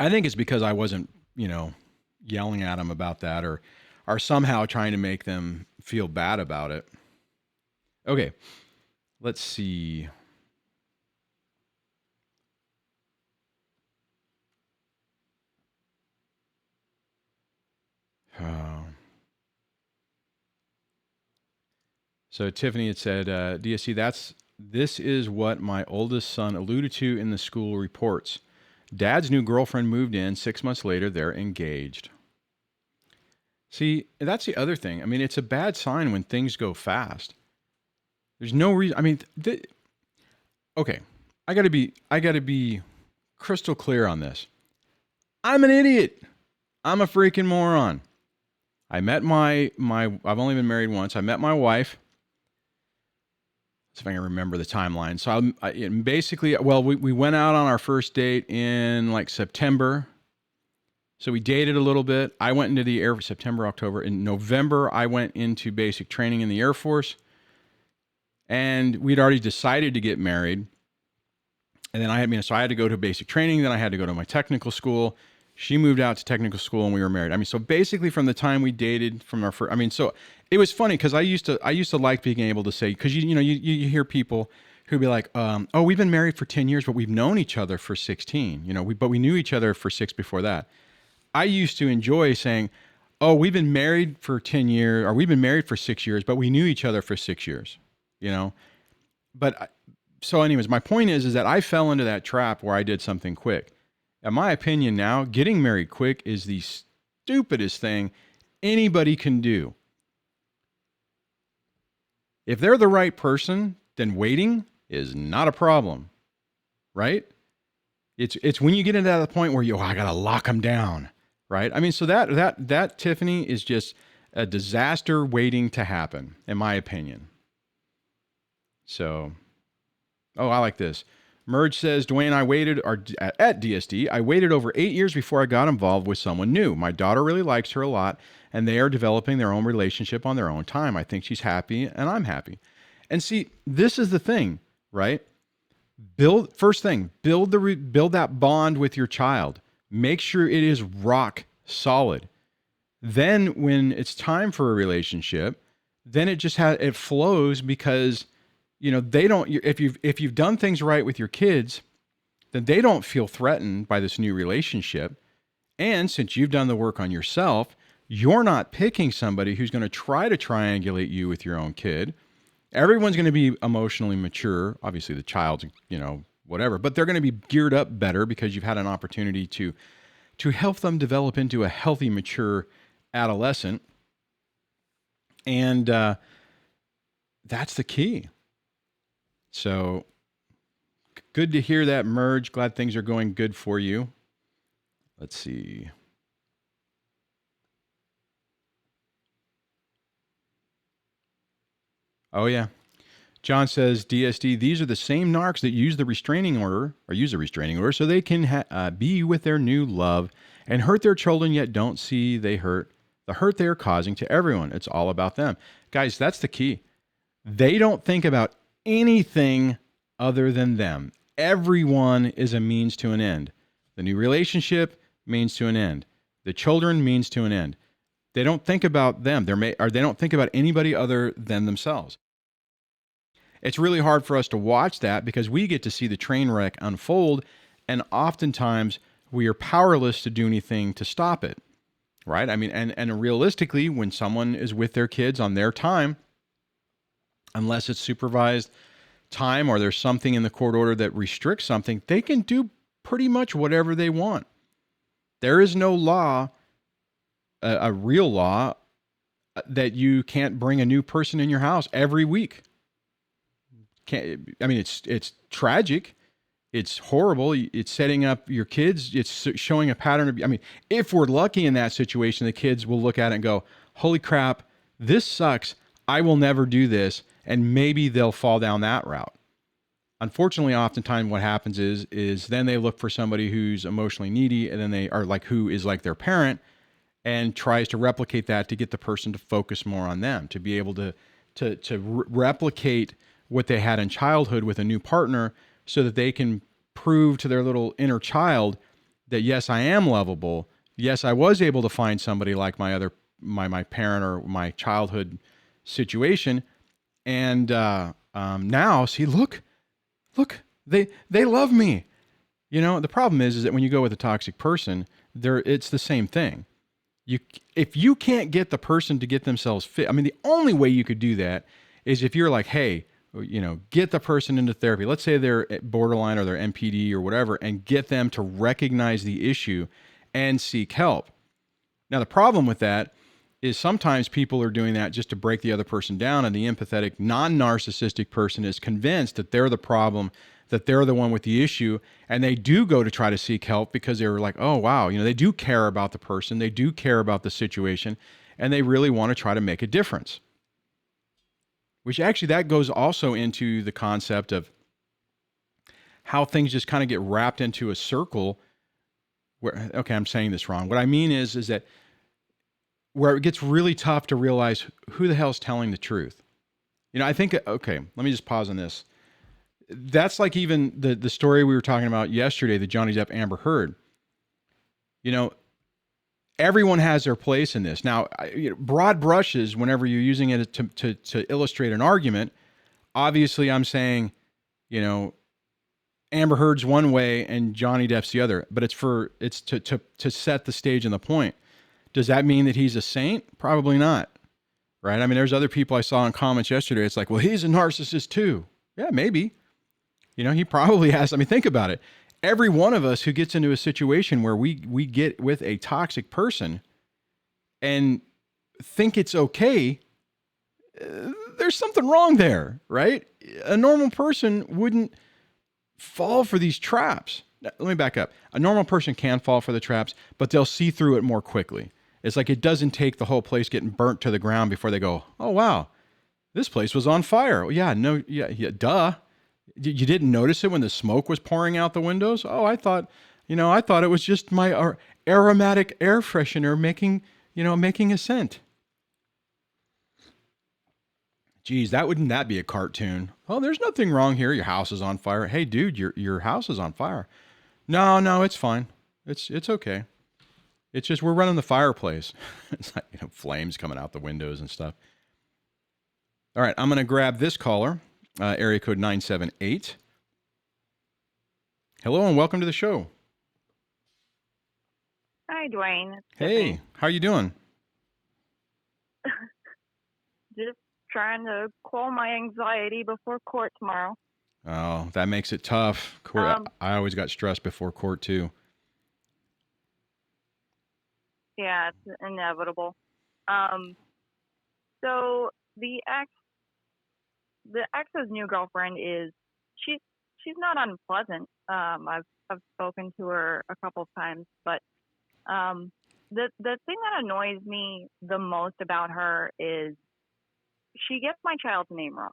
I think it's because I wasn't, you know, yelling at them about that or somehow trying to make them feel bad about it. Okay, let's see. So Tiffany had said, DSC, this is what my oldest son alluded to in the school reports. Dad's new girlfriend moved in. 6 months later, they're engaged. See, that's the other thing. I mean, it's a bad sign when things go fast. There's no reason. I mean, okay, I gotta be crystal clear on this. I'm an idiot. I'm a freaking moron. I met my I've only been married once. I met my wife. Let's see if I can remember the timeline. So I basically, well, we went out on our first date in like September. So we dated a little bit. I went into the Air Force September, October. In November, I went into basic training in the Air Force. And we'd already decided to get married. And then I had to go to basic training. Then I had to go to my technical school. She moved out to technical school and we were married. I mean, so basically from the time we dated from our first, I mean, so it was funny because I used to like being able to say, because you hear people who'd be like, oh, we've been married for 10 years, but we've known each other for 16, you know, but we knew each other for 6 before that. I used to enjoy saying, oh, we've been married for 10 years, or we've been married for 6 years, but we knew each other for 6 years, you know? But so anyways, my point is that I fell into that trap where I did something quick. In my opinion now, getting married quick is the stupidest thing anybody can do. If they're the right person, then waiting is not a problem, right? It's when you get into that point where I got to lock them down, right? I mean, so that Tiffany is just a disaster waiting to happen, in my opinion. So, I like this. Merge says, Duane, at DSD, I waited over 8 years before I got involved with someone new. My daughter really likes her a lot, and they are developing their own relationship on their own time. I think she's happy, and I'm happy. And see, this is the thing, right? Build that bond with your child. Make sure it is rock solid. Then when it's time for a relationship, then it flows because they don't, if you've done things right with your kids, then they don't feel threatened by this new relationship. And since you've done the work on yourself, you're not picking somebody who's going to try to triangulate you with your own kid. Everyone's going to be emotionally mature. Obviously the child's, whatever, but they're going to be geared up better because you've had an opportunity to help them develop into a healthy, mature adolescent. And that's the key. So good to hear that, Merge. Glad things are going good for you. Let's see. Oh, yeah. John says, DSD, these are the same narcs that use a restraining order so they can be with their new love and hurt their children, yet don't see the hurt they are causing to everyone. It's all about them. Guys, that's the key. They don't think about anything other than them. Everyone is a means to an end. The new relationship means to an end. The children means to an end. They don't think about them. They don't think about anybody other than themselves. It's really hard for us to watch that because we get to see the train wreck unfold, and oftentimes we are powerless to do anything to stop it, right? I mean, and realistically, when someone is with their kids on their time, unless it's supervised time or there's something in the court order that restricts something, they can do pretty much whatever they want. There is no law, a real law, that you can't bring a new person in your house every week. It's tragic. It's horrible. It's setting up your kids. It's showing a pattern of, if we're lucky in that situation, the kids will look at it and go, holy crap, this sucks. I will never do this. And maybe they'll fall down that route. Unfortunately, oftentimes what happens is then they look for somebody who's emotionally needy, and then they are who is like their parent, and tries to replicate that to get the person to focus more on them, to be able to replicate what they had in childhood with a new partner, so that they can prove to their little inner child that, yes, I am lovable. Yes, I was able to find somebody like my parent or my childhood situation. And now, see, look, they love me. The problem is that when you go with a toxic person, it's the same thing. If you can't get the person to get themselves fit, the only way you could do that is if you're like, hey, get the person into therapy. Let's say they're borderline or they're NPD or whatever, and get them to recognize the issue and seek help. Now, the problem with that is sometimes people are doing that just to break the other person down, and the empathetic, non-narcissistic person is convinced that they're the problem, that they're the one with the issue, and they do go to try to seek help because they're like, oh, wow, they do care about the person, they do care about the situation, and they really want to try to make a difference. Which actually, that goes also into the concept of how things just kind of get wrapped into a circle where, okay, I'm saying this wrong. What I mean is that where it gets really tough to realize who the hell's telling the truth. I think, okay, let me just pause on this. That's like even the story we were talking about yesterday, the Johnny Depp Amber Heard. Everyone has their place in this. Now, broad brushes, whenever you're using it to illustrate an argument, obviously I'm saying, Amber Heard's one way and Johnny Depp's the other, but it's to set the stage and the point. Does that mean that he's a saint? Probably not, right? There's other people I saw in comments yesterday. It's like, well, he's a narcissist too. Yeah, maybe. He probably has. Think about it. Every one of us who gets into a situation where we get with a toxic person and think it's okay, there's something wrong there, right? A normal person wouldn't fall for these traps. Let me back up. A normal person can fall for the traps, but they'll see through it more quickly. It's like it doesn't take the whole place getting burnt to the ground before they go, oh, wow, this place was on fire. Well, yeah, duh. You didn't notice it when the smoke was pouring out the windows? Oh, I thought it was just my aromatic air freshener making a scent. Geez, wouldn't that be a cartoon? Oh, there's nothing wrong here. Your house is on fire. Hey, dude, your house is on fire. No, it's fine. It's okay. It's just we're running the fireplace. It's like flames coming out the windows and stuff. All right, I'm going to grab this caller, area code 978. Hello and welcome to the show. Hi, Duane. Hey, how are you doing? Just trying to quell my anxiety before court tomorrow. Oh, that makes it tough. Court, I always got stressed before court too. Yeah, it's inevitable. So the ex's new girlfriend she's not unpleasant. I've spoken to her a couple of times, but the thing that annoys me the most about her is she gets my child's name wrong.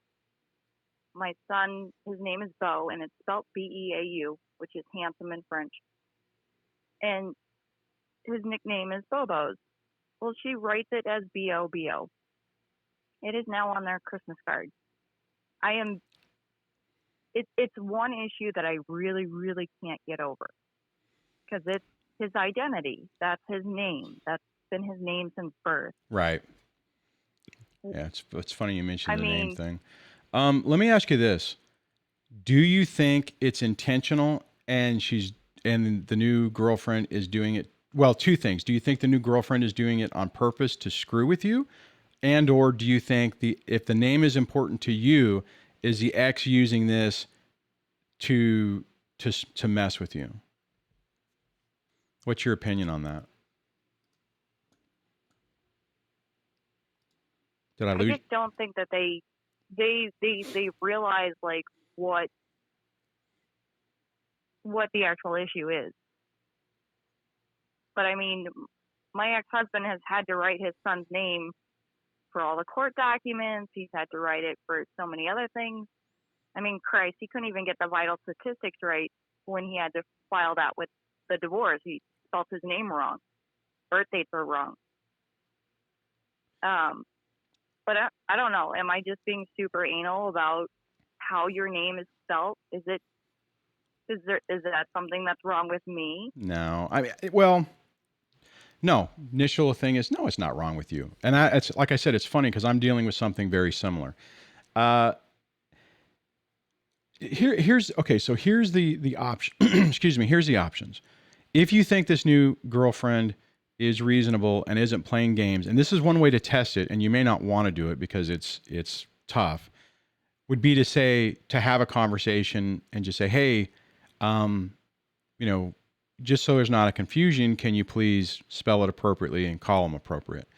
My son, his name is Beau, and it's spelled B-E-A-U, which is handsome in French. And his nickname is Bobos. Well, she writes it as B-O-B-O. It is now on their Christmas card. It's one issue that I really, really can't get over. Because it's his identity. That's his name. That's been his name since birth. Right. Yeah, it's funny you mentioned the name thing. Let me ask you this. Do you think it's intentional and the new girlfriend is doing it? Well, two things. Do you think the new girlfriend is doing it on purpose to screw with you? And or do you think if the name is important to you, is the ex using this to mess with you? What's your opinion on that? Did I lose? I just don't think that they realize like what the actual issue is. But I mean, my ex-husband has had to write his son's name for all the court documents. He's had to write it for so many other things. I mean, Christ, he couldn't even get the vital statistics right when he had to file that with the divorce. He spelled his name wrong. Birth dates were wrong. But I don't know. Am I just being super anal about how your name is spelled? Is that something that's wrong with me? No. I mean, well, no. Initial thing is, no, it's not wrong with you. And it's like I said, it's funny because I'm dealing with something very similar. Here's the option. Excuse me. Here's the options. If you think this new girlfriend is reasonable and isn't playing games, and this is one way to test it, and you may not want to do it because it's tough, would be to have a conversation and just say, hey, just so there's not a confusion, can you please spell it appropriately and call them appropriate?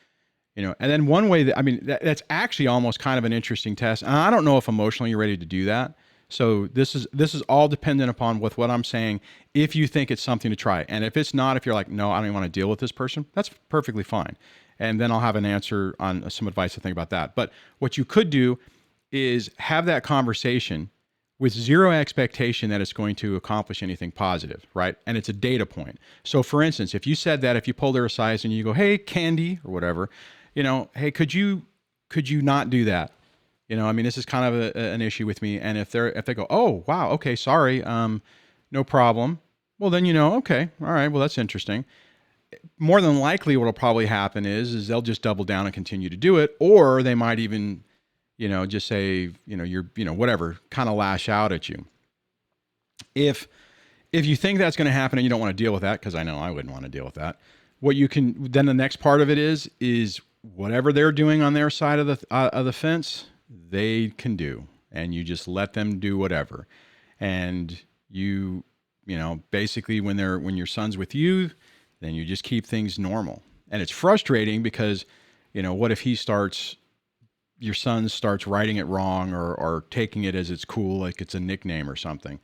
And then one way that's actually almost kind of an interesting test. And I don't know if emotionally you're ready to do that. So this is all dependent upon with what I'm saying. If you think it's something to try, and if it's not, if you're like, no, I don't even want to deal with this person, that's perfectly fine. And then I'll have an answer on some advice to think about that. But what you could do is have that conversation with zero expectation that it's going to accomplish anything positive, right? And it's a data point. So for instance, if you said that, if you pulled her aside and you go, hey, Candy, or whatever, hey, could you not do that? This is kind of an issue with me. And if they go, oh, wow, okay, sorry, no problem. Well, then, okay, all right, well, that's interesting. More than likely what'll probably happen is they'll just double down and continue to do it. Or they might even, just say, you're, whatever, kind of lash out at you. If you think that's going to happen and you don't want to deal with that, because I know I wouldn't want to deal with that, then the next part of it is whatever they're doing on their side of the fence, they can do, and you just let them do whatever. And you basically when your son's with you, then you just keep things normal. And it's frustrating because, what if he starts your son starts writing it wrong or taking it as it's cool, like it's a nickname or something.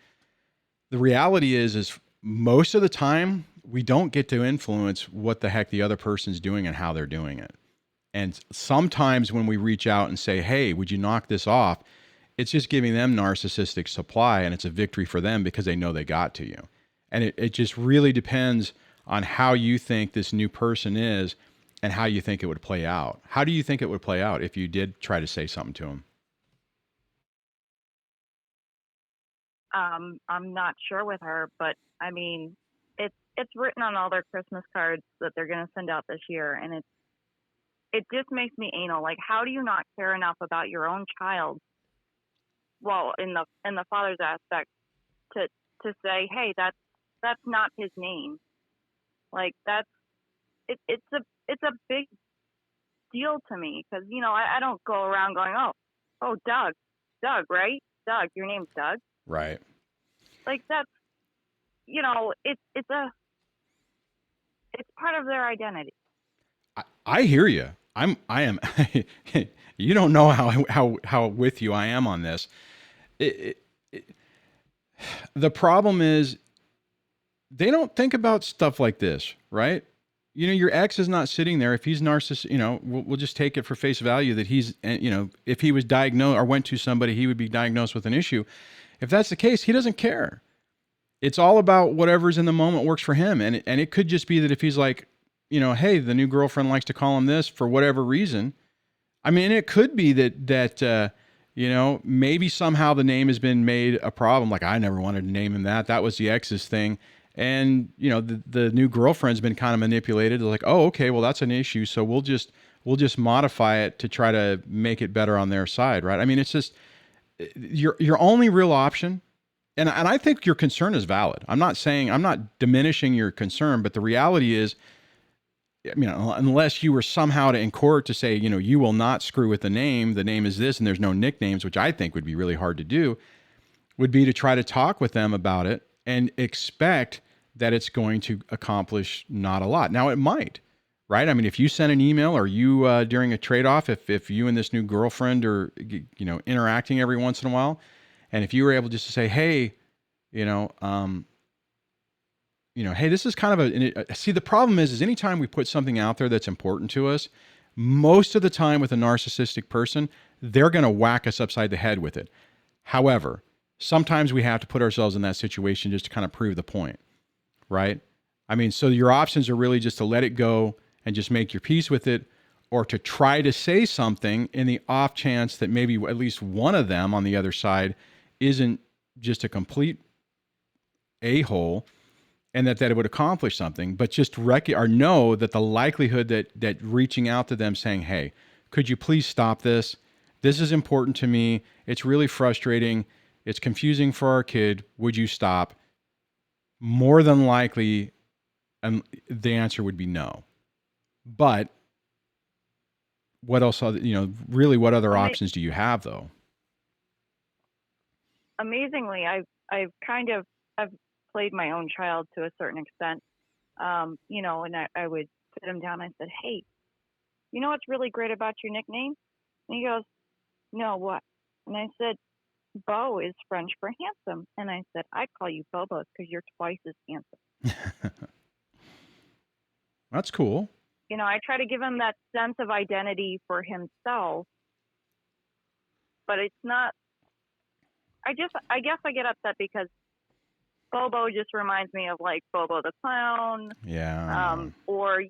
The reality is most of the time we don't get to influence what the heck the other person's doing and how they're doing it. And sometimes when we reach out and say, hey, would you knock this off? It's just giving them narcissistic supply, and it's a victory for them because they know they got to you. And it just really depends on how you think this new person is and how you think it would play out. How do you think it would play out if you did try to say something to them? I'm not sure with her, but I mean, it's written on all their Christmas cards that they're going to send out this year, and it just makes me anal. Like, how do you not care enough about your own child? Well, in the father's aspect, to say, hey, that's not his name. Like, it's a big deal to me, because I don't go around going, oh Doug, right? Doug, your name's Doug. Right. Like, that's it's part of their identity. I hear you. I am. You don't know how with you I am on this. The problem is they don't think about stuff like this, right? Your ex is not sitting there. If he's narcissist, we'll just take it for face value that he's, if he was diagnosed or went to somebody, he would be diagnosed with an issue. If that's the case, he doesn't care. It's all about whatever's in the moment works for him. And it could just be that if he's like, hey, the new girlfriend likes to call him this for whatever reason. I mean, it could be that maybe somehow the name has been made a problem. Like, I never wanted to name him that. That was the ex's thing. And, the new girlfriend's been kind of manipulated. Like, oh, okay, well, that's an issue. So we'll just modify it to try to make it better on their side. Right. I mean, it's just your only real option. And I think your concern is valid. I'm not diminishing your concern, but the reality is, unless you were somehow in court to say, you will not screw with the name is this, and there's no nicknames, which I think would be really hard to do, would be to try to talk with them about it and expect that it's going to accomplish not a lot. Now, it might, right? I mean, if you send an email or you, during a trade-off, if you and this new girlfriend are, interacting every once in a while, and if you were able just to say, hey, hey, this is kind of see, the problem is anytime we put something out there that's important to us, most of the time with a narcissistic person, they're going to whack us upside the head with it. However, sometimes we have to put ourselves in that situation just to kind of prove the point, right? I mean, so your options are really just to let it go and just make your peace with it, or to try to say something in the off chance that maybe at least one of them on the other side isn't just a complete a-hole, and that it would accomplish something, but just know that the likelihood that reaching out to them saying, hey, could you please stop this? This is important to me. It's really frustrating. It's confusing for our kid. Would you stop? More than likely, the answer would be no. But what else, really what other options do you have though? Amazingly, I've played my own child to a certain extent, and I would sit him down and I said, hey, you know what's really great about your nickname? And he goes, no, what? And I said, Bo is French for handsome. And I said, I call you Bobos because you're twice as handsome. That's cool. I try to give him that sense of identity for himself, but it's not, I guess I get upset because Bobo just reminds me of like Bobo the Clown. Yeah. Or,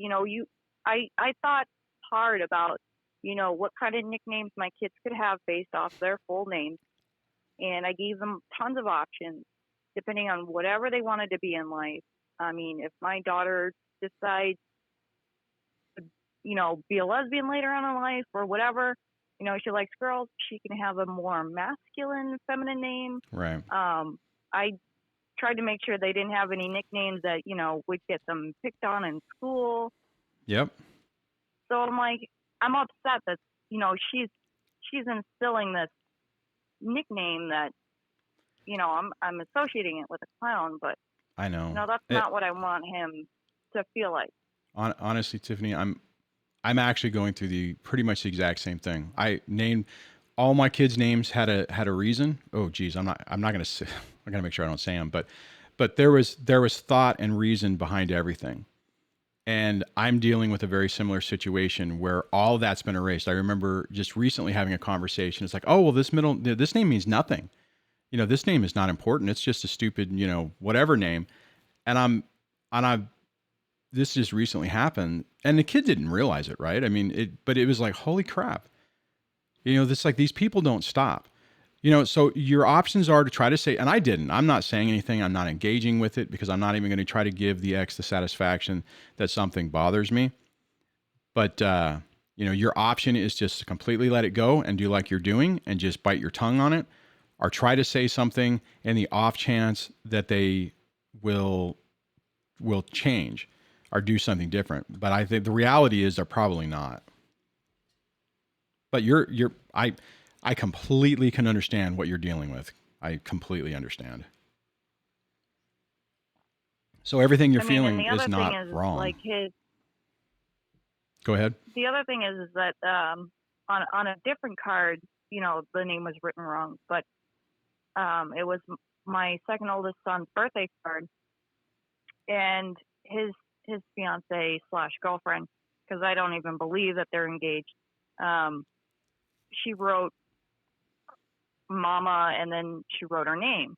I thought hard about, what kind of nicknames my kids could have based off their full names. And I gave them tons of options depending on whatever they wanted to be in life. I mean, if my daughter decides to, be a lesbian later on in life or whatever, she likes girls, she can have a more masculine, feminine name. Right. I tried to make sure they didn't have any nicknames that, would get them picked on in school. Yep. So I'm like, I'm upset that, she's instilling this nickname that, I'm associating it with a clown, but I know. That's not what I want him to feel like. Honestly, Tiffany, I'm actually going through pretty much the exact same thing. I named all my kids' names had a reason. Oh, geez, I'm not going to say, I got to make sure I don't say them, but there was thought and reason behind everything. And I'm dealing with a very similar situation where all that's been erased. I remember just recently having a conversation. It's like, oh, well, this name means nothing. This name is not important. It's just a stupid, whatever name. And this just recently happened, and the kid didn't realize it, right? I mean, but it was like, holy crap. This like these people don't stop. So your options are to try to say, and I'm not saying anything. I'm not engaging with it because I'm not even going to try to give the ex the satisfaction that something bothers me. But, your option is just to completely let it go and do like you're doing and just bite your tongue on it, or try to say something in the off chance that they will change or do something different. But I think the reality is they're probably not. But I completely can understand what you're dealing with. I completely understand. So everything you're feeling is not wrong. Like Go ahead. The other thing is that on a different card, the name was written wrong, but it was my second oldest son's birthday card, and his fiance / girlfriend, because I don't even believe that they're engaged. She wrote Mama, and then she wrote her name,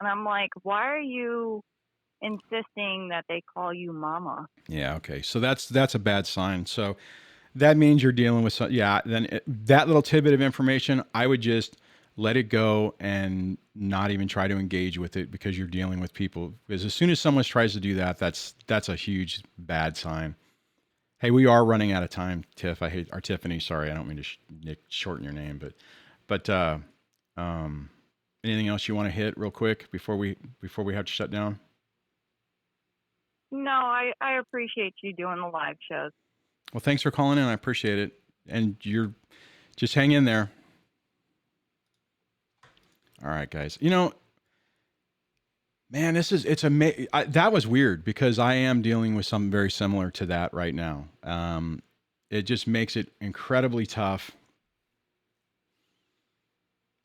and I'm like, why are you insisting that they call you Mama? Yeah. Okay. So that's a bad sign. So that means you're dealing with that little tidbit of information, I would just let it go and not even try to engage with it, because you're dealing with people. Because as soon as someone tries to do that, that's a huge bad sign. Hey, we are running out of time, Tiff. Tiffany. Sorry, I don't mean to shorten your name, but anything else you want to hit real quick before we have to shut down? No, I appreciate you doing the live shows. Well, thanks for calling in. I appreciate it. And you're just hang in there. All right, guys. Man, it's amazing. That was weird, because I am dealing with something very similar to that right now. It just makes it incredibly tough.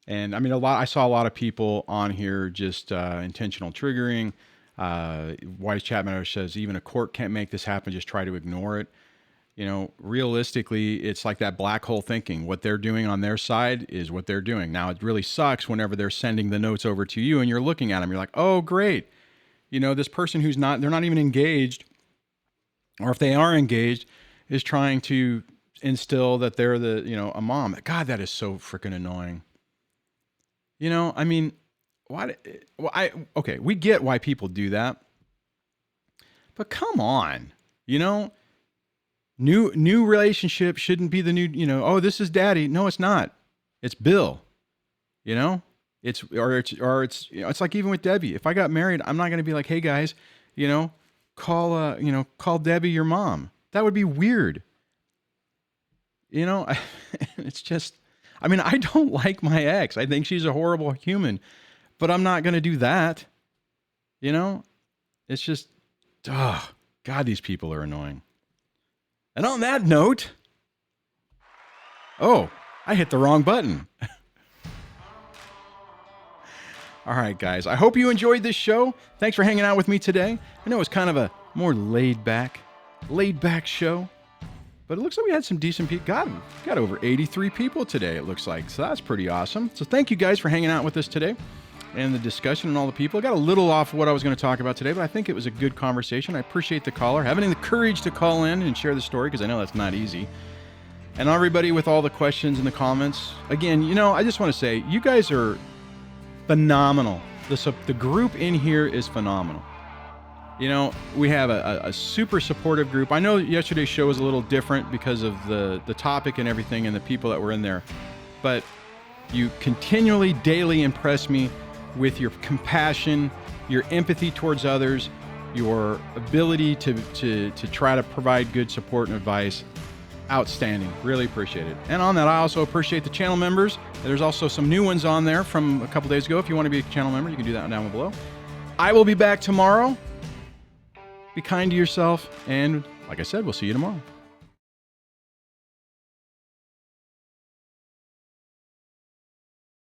And I mean, I saw a lot of people on here just intentional triggering. Wise Chapman says, even a court can't make this happen. Just try to ignore it. Realistically, it's like that black hole thinking. What they're doing on their side is what they're doing. Now, it really sucks whenever they're sending the notes over to you and you're looking at them. You're like, oh, great. This person they're not even engaged, or if they are engaged, is trying to instill that they're a mom. God, that is so freaking annoying. I mean, okay, we get why people do that, but come on, new relationship shouldn't be the new, oh, this is daddy. No, it's not. It's Bill, it's like, even with Debbie, if I got married, I'm not going to be like, hey guys, call Debbie your mom. That would be weird. It's just, I mean, I don't like my ex. I think she's a horrible human, but I'm not going to do that. It's just, God, these people are annoying. And on that note, oh, I hit the wrong button. All right, guys, I hope you enjoyed this show. Thanks for hanging out with me today. I know it's kind of a more laid back show, but it looks like we had some decent people. Got over 83 people today, it looks like. So that's pretty awesome. So thank you guys for hanging out with us today and the discussion and all the people. I got a little off of what I was going to talk about today, but I think it was a good conversation. I appreciate the caller having the courage to call in and share the story, because I know that's not easy. And everybody with all the questions and the comments. Again, I just want to say, you guys are phenomenal. The group in here is phenomenal. We have a super supportive group. I know yesterday's show was a little different because of the topic and everything and the people that were in there, but you continually, daily impress me with your compassion, your empathy towards others, your ability to try to provide good support and advice. Outstanding. Really appreciate it. And on that, I also appreciate the channel members. There's also some new ones on there from a couple days ago. If you want to be a channel member, you can do that down below. I will be back tomorrow. Be kind to yourself. And like I said, we'll see you tomorrow.